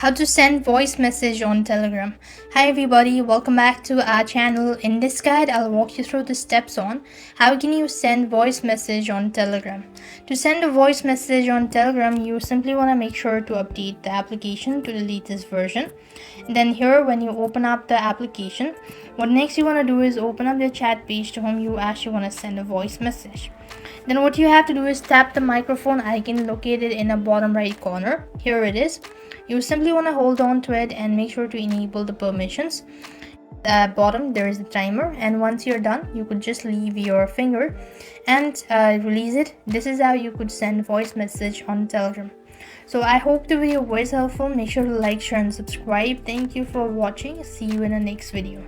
How to send voice message on Telegram. Hi everybody, welcome back to our channel. In this guide, I'll walk you through the steps on how can you send voice message on Telegram. To send a voice message on Telegram, you simply want to make sure to update the application to the latest version. And then here, when you open up the application, what next you want to do is open up the chat page to whom you actually want to send a voice message. Then what you have to do is tap the microphone icon located in the bottom right corner. Here it is. You simply want to hold on to it and make sure to enable the permissions. At the bottom there is a timer, and once you're done you could just leave your finger and release it. This is how you could send voice message on Telegram. So I hope the video was helpful. Make sure to like, share and subscribe. Thank you for watching. See you in the next video.